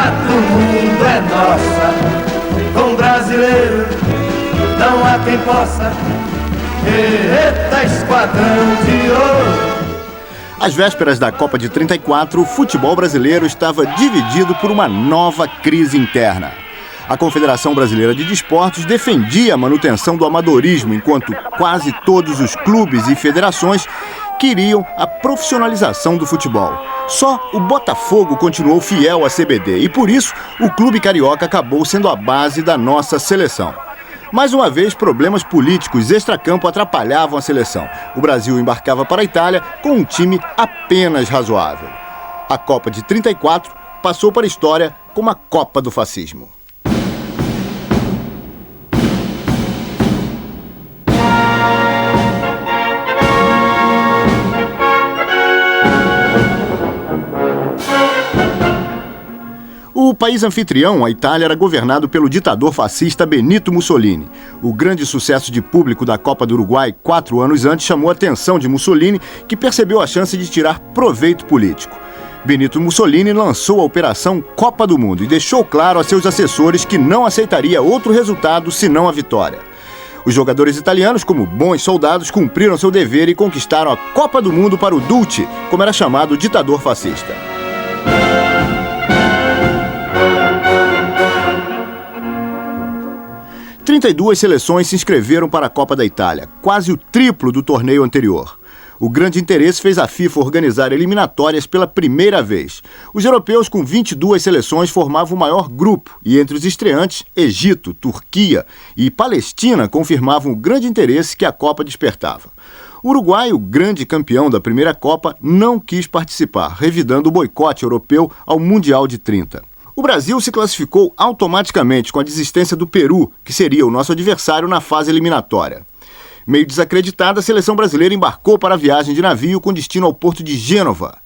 do mundo é nossa, com brasileiro não há quem possa. Eita, esquadrão de ouro. Às vésperas da Copa de 34, o futebol brasileiro estava dividido por uma nova crise interna. A Confederação Brasileira de Desportos defendia a manutenção do amadorismo, enquanto quase todos os clubes e federações queriam a profissionalização do futebol. Só o Botafogo continuou fiel à CBD e, por isso, o clube carioca acabou sendo a base da nossa seleção. Mais uma vez, problemas políticos extracampo atrapalhavam a seleção. O Brasil embarcava para a Itália com um time apenas razoável. A Copa de 34 passou para a história como a Copa do Fascismo. O país anfitrião, a Itália, era governado pelo ditador fascista Benito Mussolini. O grande sucesso de público da Copa do Uruguai 4 anos antes chamou a atenção de Mussolini, que percebeu a chance de tirar proveito político. Benito Mussolini lançou a Operação Copa do Mundo e deixou claro a seus assessores que não aceitaria outro resultado senão a vitória. Os jogadores italianos, como bons soldados, cumpriram seu dever e conquistaram a Copa do Mundo para o Duce, como era chamado o ditador fascista. 32 seleções se inscreveram para a Copa da Itália, quase o triplo do torneio anterior. O grande interesse fez a FIFA organizar eliminatórias pela primeira vez. Os europeus, com 22 seleções, formavam o maior grupo, e entre os estreantes, Egito, Turquia e Palestina confirmavam o grande interesse que a Copa despertava. O Uruguai, o grande campeão da primeira Copa, não quis participar, revidando o boicote europeu ao Mundial de 30. O Brasil se classificou automaticamente com a desistência do Peru, que seria o nosso adversário na fase eliminatória. Meio desacreditada, a seleção brasileira embarcou para a viagem de navio com destino ao porto de Gênova.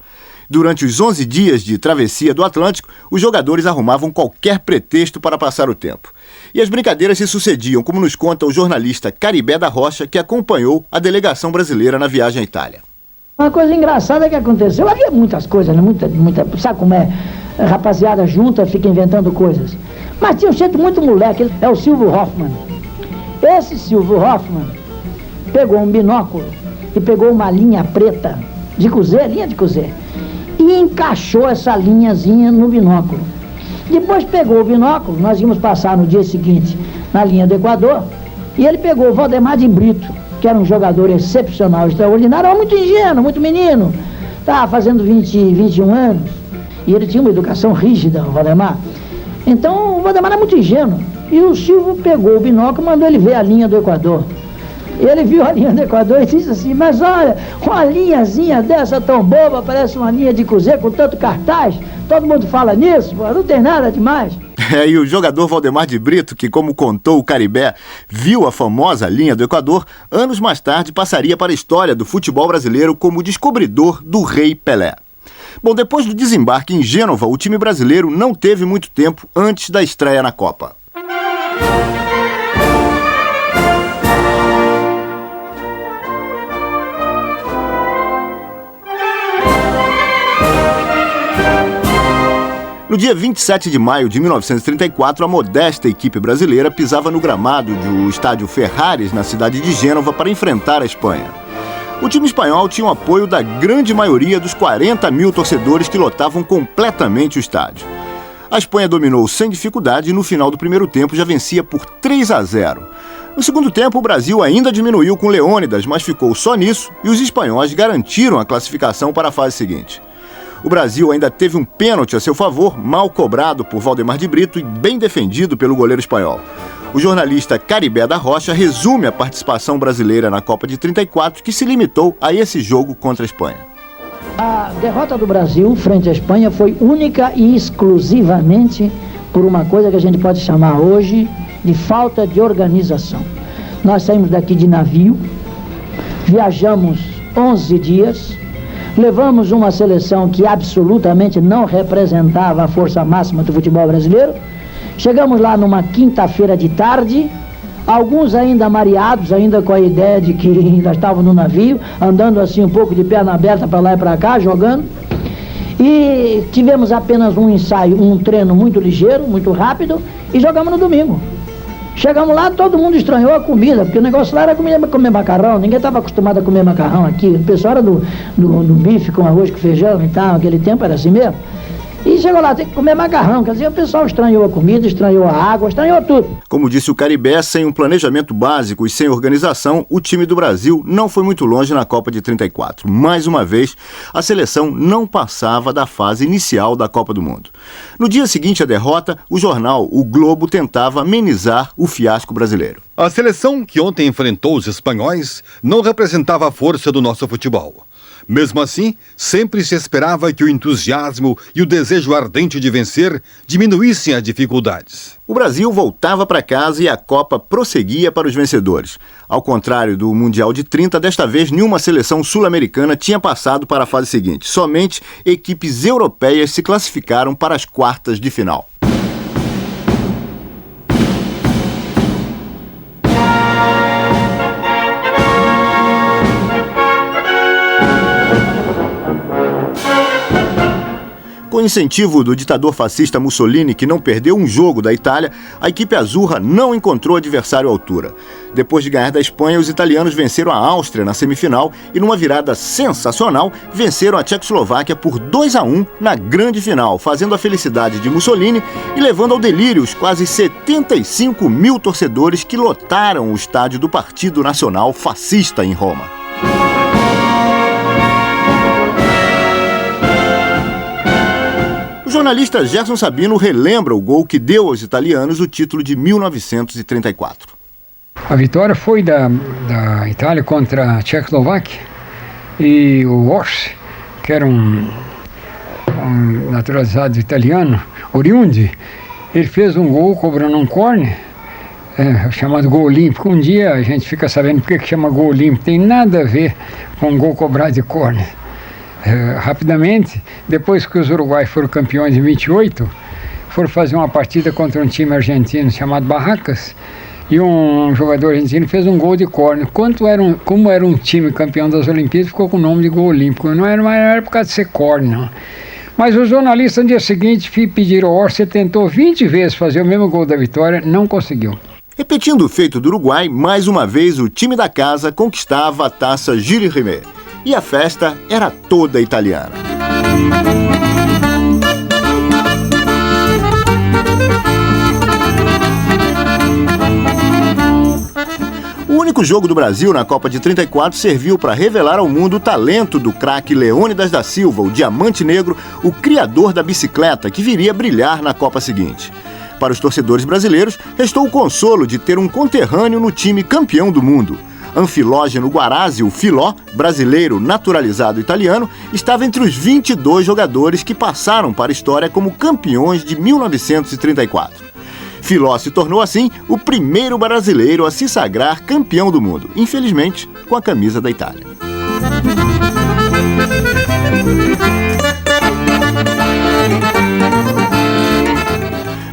Durante os 11 dias de travessia do Atlântico, os jogadores arrumavam qualquer pretexto para passar o tempo. E as brincadeiras se sucediam, como nos conta o jornalista Caribé da Rocha, que acompanhou a delegação brasileira na viagem à Itália. Uma coisa engraçada que aconteceu, havia muitas coisas, né? Sabe como é? A rapaziada junta, fica inventando coisas. Mas tinha um jeito muito moleque, é o Silvio Hoffmann. Esse Silvio Hoffmann pegou um binóculo e pegou uma linha preta de cozer, linha de cozer, e encaixou essa linhazinha no binóculo. Depois pegou o binóculo, nós íamos passar no dia seguinte na linha do Equador, e ele pegou o Valdemar de Brito, que era um jogador excepcional, extraordinário, muito ingênuo, muito menino, estava fazendo 21 anos, e ele tinha uma educação rígida, o Valdemar. Então o Valdemar era muito ingênuo, e o Silvio pegou o binóculo e mandou ele ver a linha do Equador. Ele viu a linha do Equador e disse assim: mas olha, uma linhazinha dessa tão boba, parece uma linha de cozer com tanto cartaz, todo mundo fala nisso, pô, não tem nada demais. E o jogador Valdemar de Brito, que, como contou o Caribé, viu a famosa linha do Equador, anos mais tarde passaria para a história do futebol brasileiro como descobridor do Rei Pelé. Bom, depois do desembarque em Gênova, o time brasileiro não teve muito tempo antes da estreia na Copa. No dia 27 de maio de 1934, a modesta equipe brasileira pisava no gramado do estádio Ferraris, na cidade de Gênova, para enfrentar a Espanha. O time espanhol tinha o apoio da grande maioria dos 40 mil torcedores que lotavam completamente o estádio. A Espanha dominou sem dificuldade e no final do primeiro tempo já vencia por 3-0. No segundo tempo, o Brasil ainda diminuiu com Leônidas, mas ficou só nisso e os espanhóis garantiram a classificação para a fase seguinte. O Brasil ainda teve um pênalti a seu favor, mal cobrado por Valdemar de Brito e bem defendido pelo goleiro espanhol. O jornalista Caribé da Rocha resume a participação brasileira na Copa de 34, que se limitou a esse jogo contra a Espanha. A derrota do Brasil frente à Espanha foi única e exclusivamente por uma coisa que a gente pode chamar hoje de falta de organização. Nós saímos daqui de navio, viajamos 11 dias, levamos uma seleção que absolutamente não representava a força máxima do futebol brasileiro. Chegamos lá numa quinta-feira de tarde, alguns ainda mareados, ainda com a ideia de que ainda estavam no navio, andando assim um pouco de perna aberta para lá e para cá, jogando. E tivemos apenas um ensaio, um treino muito ligeiro, muito rápido, e jogamos no domingo. Chegamos lá, todo mundo estranhou a comida, porque o negócio lá era comer macarrão, ninguém estava acostumado a comer macarrão aqui. O pessoal era do bife com arroz, com feijão e tal, aquele tempo era assim mesmo. E chegou lá, tem que comer macarrão, quer dizer, o pessoal estranhou a comida, estranhou a água, estranhou tudo. Como disse o Caribé, sem um planejamento básico e sem organização, o time do Brasil não foi muito longe na Copa de 34. Mais uma vez, a seleção não passava da fase inicial da Copa do Mundo. No dia seguinte à derrota, o jornal O Globo tentava amenizar o fiasco brasileiro. A seleção que ontem enfrentou os espanhóis não representava a força do nosso futebol. Mesmo assim, sempre se esperava que o entusiasmo e o desejo ardente de vencer diminuíssem as dificuldades. O Brasil voltava para casa e a Copa prosseguia para os vencedores. Ao contrário do Mundial de 30, desta vez nenhuma seleção sul-americana tinha passado para a fase seguinte. Somente equipes europeias se classificaram para as quartas de final. Com incentivo do ditador fascista Mussolini, que não perdeu um jogo da Itália, a equipe azurra não encontrou adversário à altura. Depois de ganhar da Espanha, os italianos venceram a Áustria na semifinal e, numa virada sensacional, venceram a Tchecoslováquia por 2-1 na grande final, fazendo a felicidade de Mussolini e levando ao delírio os quase 75 mil torcedores que lotaram o estádio do Partido Nacional Fascista em Roma. O jornalista Gerson Sabino relembra o gol que deu aos italianos o título de 1934. A vitória foi da Itália contra a Tchecoslováquia e o Orsi, que era um naturalizado italiano, oriundi, ele fez um gol cobrando um córner, chamado gol olímpico. Um dia a gente fica sabendo por que chama gol olímpico, tem nada a ver com gol cobrado de córner. Rapidamente, depois que os uruguaios foram campeões em 28, foram fazer uma partida contra um time argentino chamado Barracas, e um jogador argentino fez um gol de córner. Como era um time campeão das Olimpíadas, ficou com o nome de gol olímpico. Não era por causa de ser córner, não. Mas os jornalistas no dia seguinte pediram ao Orsi, tentou 20 vezes fazer o mesmo gol da vitória, não conseguiu. Repetindo o feito do Uruguai, mais uma vez o time da casa conquistava a taça Jules Rimet. E a festa era toda italiana. O único jogo do Brasil na Copa de 34 serviu para revelar ao mundo o talento do craque Leônidas da Silva, o Diamante Negro, o criador da bicicleta, que viria a brilhar na Copa seguinte. Para os torcedores brasileiros, restou o consolo de ter um conterrâneo no time campeão do mundo. Anfilógeno Guarazzi, o Filó, brasileiro naturalizado italiano, estava entre os 22 jogadores que passaram para a história como campeões de 1934. Filó se tornou, assim, o primeiro brasileiro a se sagrar campeão do mundo, infelizmente com a camisa da Itália.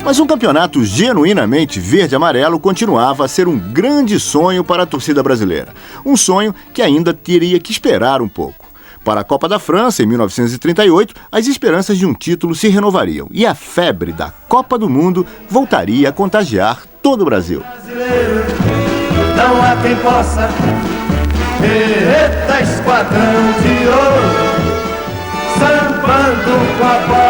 Mas um campeonato genuinamente verde-amarelo continuava a ser um grande sonho para a torcida brasileira. Um sonho que ainda teria que esperar um pouco. Para a Copa da França, em 1938, as esperanças de um título se renovariam e a febre da Copa do Mundo voltaria a contagiar todo o Brasil. Não há quem possa, eita esquadrão de ouro, sambando com a bola.